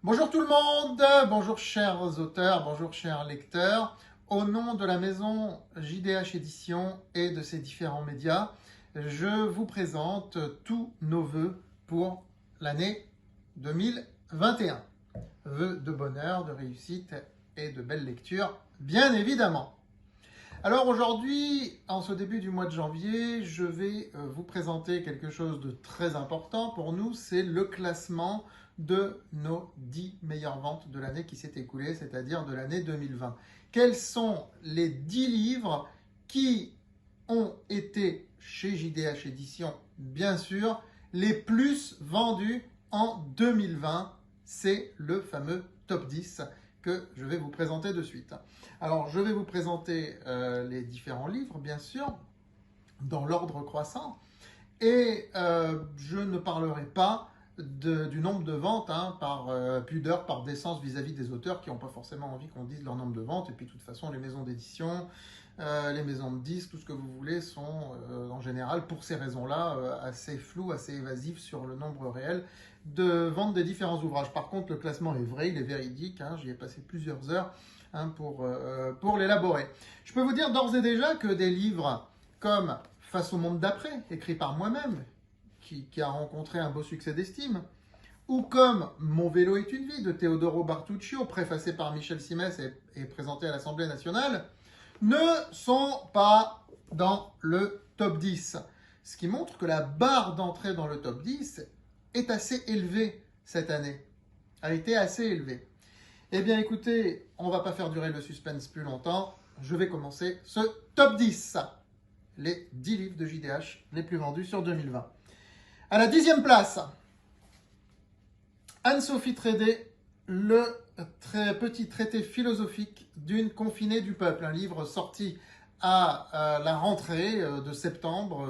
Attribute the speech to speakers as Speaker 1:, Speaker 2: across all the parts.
Speaker 1: Bonjour tout le monde, bonjour chers auteurs, bonjour chers lecteurs. Au nom de la maison JDH Éditions et de ses différents médias, je vous présente tous nos vœux pour l'année 2021. Vœux de bonheur, de réussite et de belles lectures, bien évidemment. Alors aujourd'hui, en ce début du mois de janvier, je vais vous présenter quelque chose de très important pour nous, c'est le classement de nos 10 meilleures ventes de l'année qui s'est écoulée, c'est-à-dire de l'année 2020. Quels sont les 10 livres qui ont été chez JDH Éditions, bien sûr, les plus vendus en 2020? C'est le fameux top 10 que je vais vous présenter de suite. Alors, je vais vous présenter les différents livres, bien sûr, dans l'ordre croissant. Et je ne parlerai pas du nombre de ventes, par pudeur, par décence vis-à-vis des auteurs qui n'ont pas forcément envie qu'on dise leur nombre de ventes. Et puis, de toute façon, les maisons d'édition, les maisons de disques, tout ce que vous voulez, sont en général, pour ces raisons-là, assez floues, assez évasifs sur le nombre réel de ventes des différents ouvrages. Par contre, le classement est vrai, il est véridique, j'y ai passé plusieurs heures pour l'élaborer. Je peux vous dire d'ores et déjà que des livres comme Face au monde d'après, écrit par moi-même, qui a rencontré un beau succès d'estime, ou comme Mon vélo est une vie de Teodoro Bartuccio, préfacé par Michel Simès et présenté à l'Assemblée nationale, ne sont pas dans le top 10. Ce qui montre que la barre d'entrée dans le top 10 est assez élevée cette année. A été assez élevée. Eh bien écoutez, on ne va pas faire durer le suspense plus longtemps. Je vais commencer ce top 10. Les 10 livres de JDH les plus vendus sur 2020. À la 10e place, Anne-Sophie Trédé, le très petit traité philosophique d'une confinée du peuple, un livre sorti à la rentrée de septembre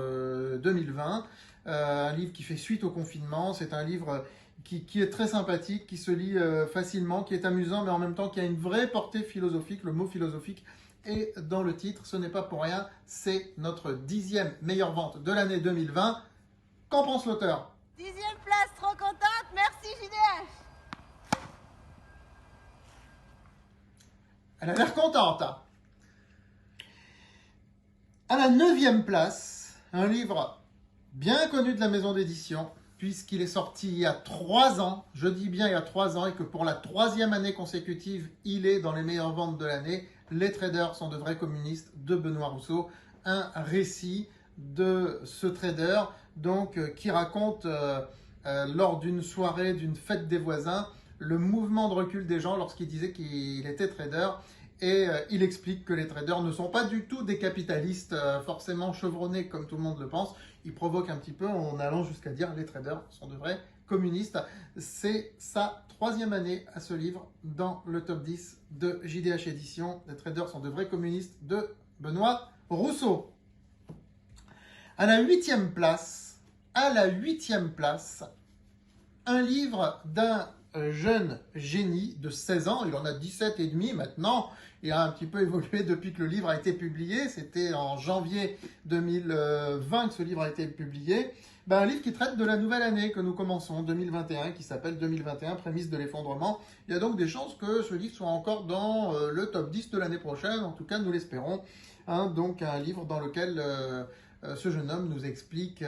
Speaker 1: 2020, un livre qui fait suite au confinement. C'est un livre qui est très sympathique, qui se lit facilement, qui est amusant, mais en même temps qui a une vraie portée philosophique. Le mot philosophique est dans le titre, ce n'est pas pour rien, c'est notre 10e meilleure vente de l'année 2020. Qu'en pense l'auteur?
Speaker 2: 10e place, trop contente, merci JDH.
Speaker 1: Elle a l'air contente. À la 9e place, un livre bien connu de la maison d'édition, puisqu'il est sorti il y a 3 ans, je dis bien il y a 3 ans, et que pour la 3e année consécutive, il est dans les meilleures ventes de l'année. Les traders sont de vrais communistes de Benoît Rousseau, un récit de ce trader qui raconte lors d'une soirée, d'une fête des voisins, le mouvement de recul des gens lorsqu'il disait qu'il était trader. Et il explique que les traders ne sont pas du tout des capitalistes forcément chevronnés comme tout le monde le pense. Il provoque un petit peu en allant jusqu'à dire les traders sont de vrais communistes. C'est sa 3e année à ce livre dans le top 10 de JDH Éditions. Les traders sont de vrais communistes de Benoît Rousseau. À la 8e place, un livre d'un jeune génie de 16 ans, il en a 17 et demi maintenant, il a un petit peu évolué depuis que le livre a été publié, c'était en janvier 2020 que ce livre a été publié, un livre qui traite de la nouvelle année que nous commençons, 2021, qui s'appelle 2021, prémisse de l'effondrement. Il y a donc des chances que ce livre soit encore dans le top 10 de l'année prochaine, en tout cas nous l'espérons, donc un livre dans lequel ce jeune homme nous explique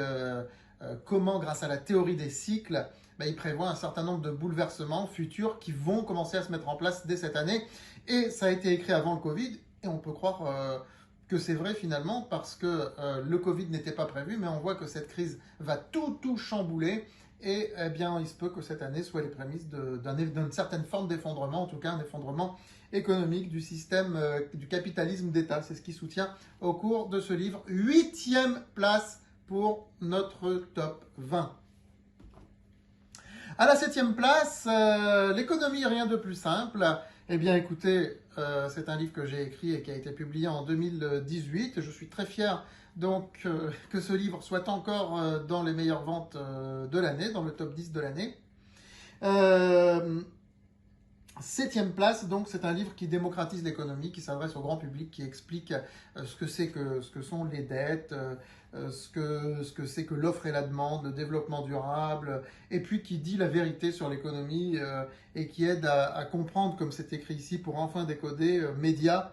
Speaker 1: comment, grâce à la théorie des cycles, il prévoit un certain nombre de bouleversements futurs qui vont commencer à se mettre en place dès cette année. Et ça a été écrit avant le Covid, et on peut croire que c'est vrai finalement, parce que le Covid n'était pas prévu, mais on voit que cette crise va tout chambouler, et eh bien il se peut que cette année soit les prémices d'une certaine forme d'effondrement, en tout cas un effondrement économique du système du capitalisme d'État. C'est ce qui soutient au cours de ce livre. 8e place pour notre top 20. À la 7e place, l'économie, rien de plus simple. Eh bien écoutez, c'est un livre que j'ai écrit et qui a été publié en 2018. Je suis très fier donc que ce livre soit encore dans les meilleures ventes de l'année, dans le top 10 de l'année. 7e place, donc c'est un livre qui démocratise l'économie, qui s'adresse au grand public, qui explique ce que sont les dettes, ce que c'est que l'offre et la demande, le développement durable, et puis qui dit la vérité sur l'économie et qui aide à comprendre, comme c'est écrit ici, pour enfin décoder médias,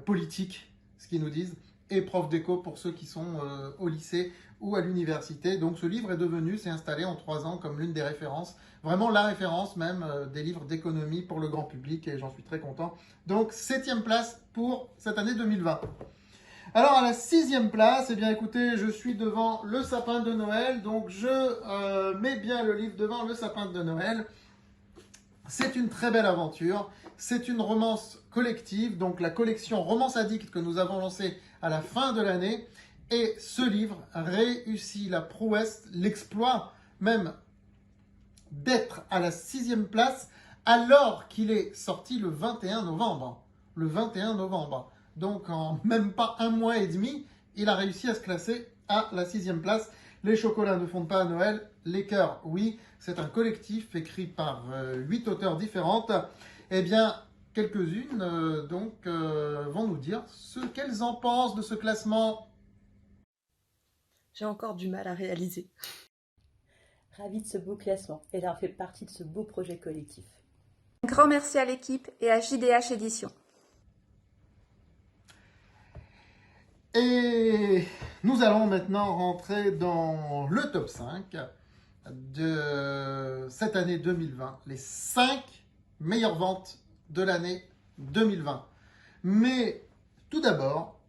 Speaker 1: politiques, ce qu'ils nous disent, et profs d'éco pour ceux qui sont au lycée ou à l'université. Donc ce livre est devenu, s'est installé en 3 ans comme l'une des références, vraiment la référence même des livres d'économie pour le grand public, et j'en suis très content. Donc 7e place pour cette année 2020. Alors à la 6e place, eh bien écoutez, je suis devant le sapin de Noël, donc je mets bien le livre devant le sapin de Noël. C'est une très belle aventure, c'est une romance collective, donc la collection Romance Addict que nous avons lancée à la fin de l'année. Et ce livre réussit la prouesse, l'exploit même d'être à la 6e place alors qu'il est sorti le 21 novembre. Le 21 novembre. Donc en même pas un mois et demi, il a réussi à se classer à la 6e place. Les chocolats ne fondent pas à Noël, les cœurs, oui. C'est un collectif écrit par 8 auteurs différentes. Eh bien, quelques-unes vont nous dire ce qu'elles en pensent de ce classement.
Speaker 3: J'ai encore du mal à réaliser.
Speaker 4: Ravie de ce beau classement et d'avoir fait partie de ce beau projet collectif.
Speaker 5: Un grand merci à l'équipe et à JDH Éditions.
Speaker 1: Et nous allons maintenant rentrer dans le top 5 de cette année 2020. Les 5 meilleures ventes de l'année 2020. Mais tout d'abord,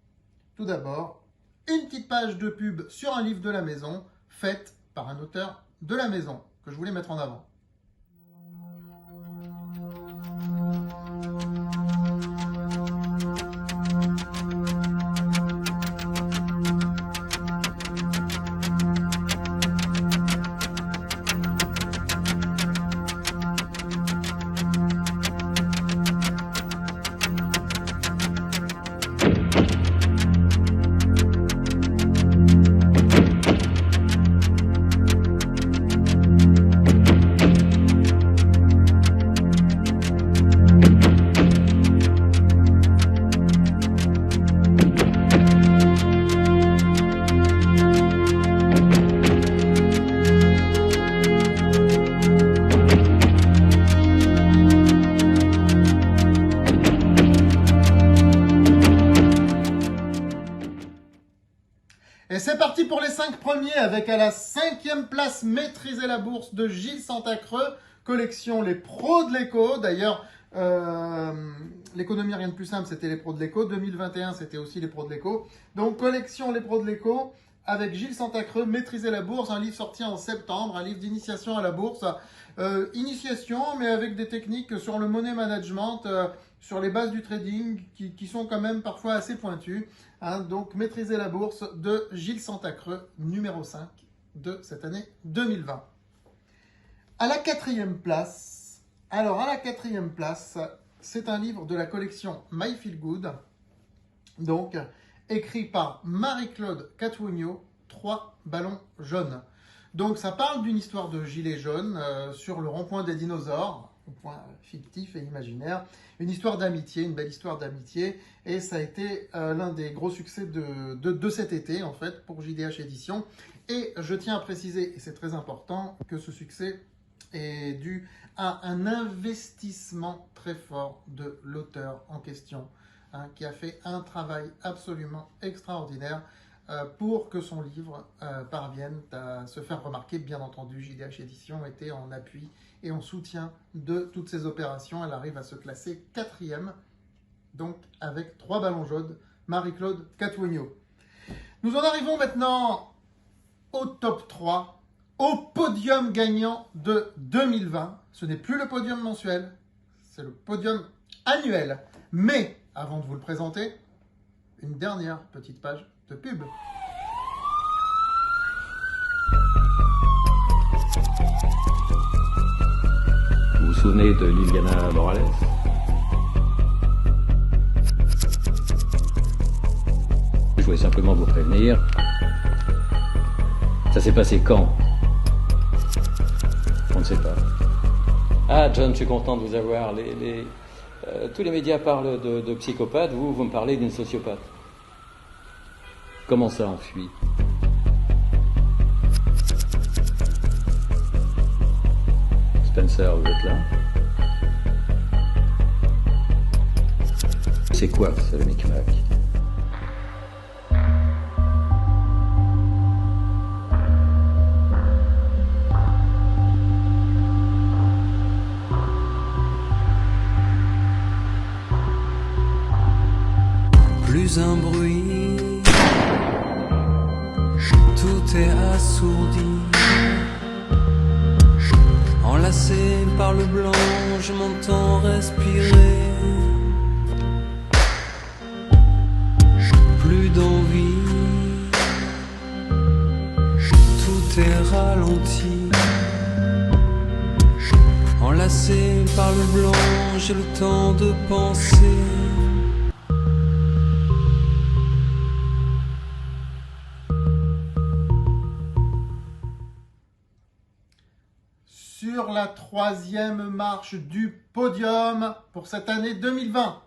Speaker 1: une petite page de pub sur un livre de la maison faite par un auteur de la maison que je voulais mettre en avant. Et c'est parti pour les 5 premiers avec à la 5e place Maîtriser la bourse de Gilles Santacreux, collection Les Pros de l'éco. D'ailleurs, l'économie rien de plus simple, c'était Les Pros de l'éco. 2021, c'était aussi Les Pros de l'éco. Donc collection Les Pros de l'éco avec Gilles Santacreux, Maîtriser la bourse, un livre sorti en septembre, un livre d'initiation à la bourse. Initiation, mais avec des techniques sur le money management, sur les bases du trading qui sont quand même parfois assez pointues. Hein, donc, Maîtriser la bourse de Gilles Santacreux, numéro 5 de cette année 2020. À la 4e place, c'est un livre de la collection My Feel Good, donc écrit par Marie-Claude Catouigno, 3 ballons jaunes. Donc ça parle d'une histoire de gilet jaune sur le rond-point des dinosaures, rond-point fictif et imaginaire, une histoire d'amitié, une belle histoire d'amitié, et ça a été l'un des gros succès de cet été en fait pour JDH Éditions. Et je tiens à préciser, et c'est très important, que ce succès est dû à un investissement très fort de l'auteur en question, hein, qui a fait un travail absolument extraordinaire pour que son livre parvienne à se faire remarquer. Bien entendu, JDH Éditions était en appui et en soutien de toutes ces opérations. Elle arrive à se classer 4e, donc avec 3 ballons jaunes, Marie-Claude Catouigno. Nous en arrivons maintenant au top 3, au podium gagnant de 2020. Ce n'est plus le podium mensuel, c'est le podium annuel. Mais, avant de vous le présenter, une dernière petite page de pub.
Speaker 6: Vous vous souvenez de Liliana Morales? Je voulais simplement vous prévenir. Ça s'est passé quand? On ne sait pas. Ah, John, je suis content de vous avoir. Tous les médias parlent de psychopathe, vous me parlez d'une sociopathe. Comment ça, on fuit? Spencer, vous êtes là? C'est quoi ce micmac?
Speaker 7: Plus un bruit, tout est assourdi. Enlacé par le blanc, je m'entends respirer. Plus d'envie, tout est ralenti. Enlacé par le blanc, j'ai le temps de penser.
Speaker 1: Sur la 3e marche du podium pour cette année 2020.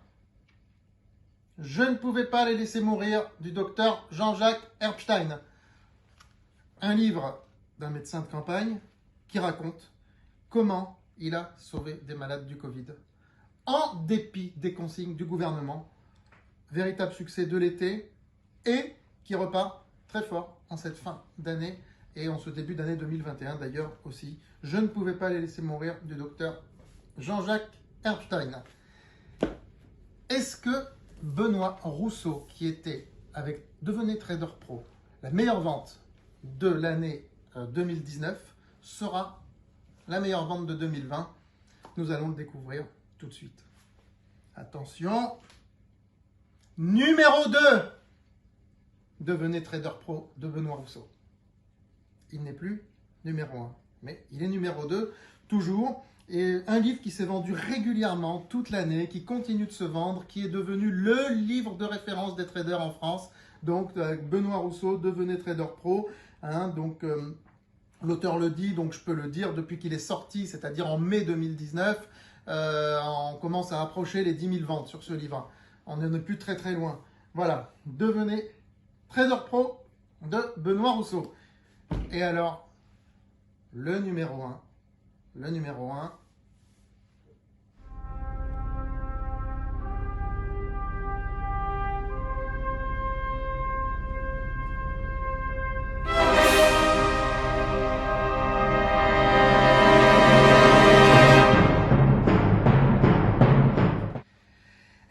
Speaker 1: Je ne pouvais pas les laisser mourir du docteur Jean-Jacques Herbstein. Un livre d'un médecin de campagne qui raconte comment il a sauvé des malades du Covid. En dépit des consignes du gouvernement, véritable succès de l'été et qui repart très fort en cette fin d'année et en ce début d'année 2021 d'ailleurs aussi. Je ne pouvais pas les laisser mourir du docteur Jean-Jacques Herbstein. Est-ce que Benoît Rousseau, qui était avec Devenez Trader Pro, la meilleure vente de l'année 2019, sera la meilleure vente de 2020? Nous allons le découvrir tout de suite. Attention, numéro 2, Devenez Trader Pro de Benoît Rousseau. Il n'est plus numéro 1, mais il est numéro 2, toujours. Et un livre qui s'est vendu régulièrement toute l'année, qui continue de se vendre, qui est devenu le livre de référence des traders en France. Donc, avec Benoît Rousseau, Devenez Trader Pro. L'auteur le dit, donc je peux le dire, depuis qu'il est sorti, c'est-à-dire en mai 2019, on commence à approcher les 10 000 ventes sur ce livre. On n'en est plus très très loin. Voilà, Devenez Trader Pro de Benoît Rousseau. Et alors, le numéro 1.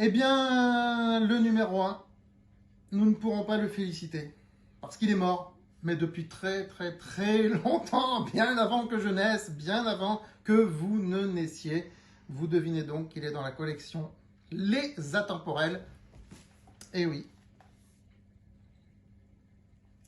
Speaker 1: Eh bien, le numéro 1, nous ne pourrons pas le féliciter parce qu'il est mort. Mais depuis très très très longtemps, bien avant que je naisse, bien avant que vous ne naissiez. Vous devinez donc qu'il est dans la collection Les Atemporels. Et oui,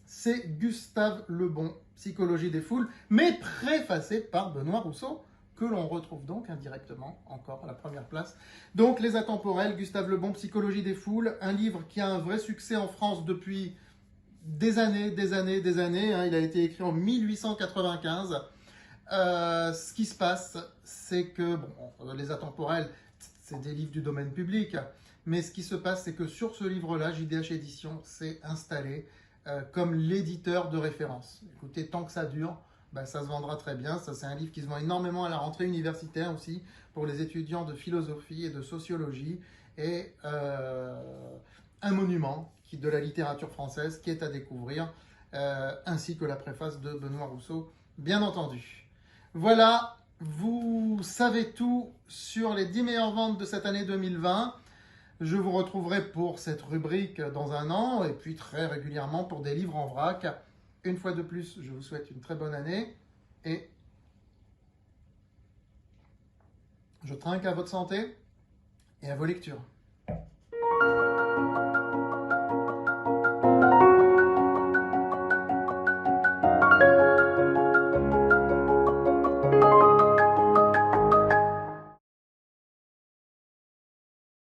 Speaker 1: c'est Gustave Le Bon, Psychologie des foules, mais préfacé par Benoît Rousseau, que l'on retrouve donc indirectement encore à la première place. Donc Les Atemporels, Gustave Le Bon, Psychologie des foules, un livre qui a un vrai succès en France depuis des années. Il a été écrit en 1895. Ce qui se passe, c'est que, Les Atemporels, c'est des livres du domaine public, mais ce qui se passe, c'est que sur ce livre-là, JDH Éditions s'est installé comme l'éditeur de référence. Écoutez, tant que ça dure, ça se vendra très bien. Ça, c'est un livre qui se vend énormément à la rentrée universitaire aussi, pour les étudiants de philosophie et de sociologie, et un monument de la littérature française qui est à découvrir, ainsi que la préface de Benoît Rousseau, bien entendu. Voilà, vous savez tout sur les 10 meilleures ventes de cette année 2020. Je vous retrouverai pour cette rubrique dans un an, et puis très régulièrement pour des livres en vrac. Une fois de plus, je vous souhaite une très bonne année, et je trinque à votre santé et à vos lectures.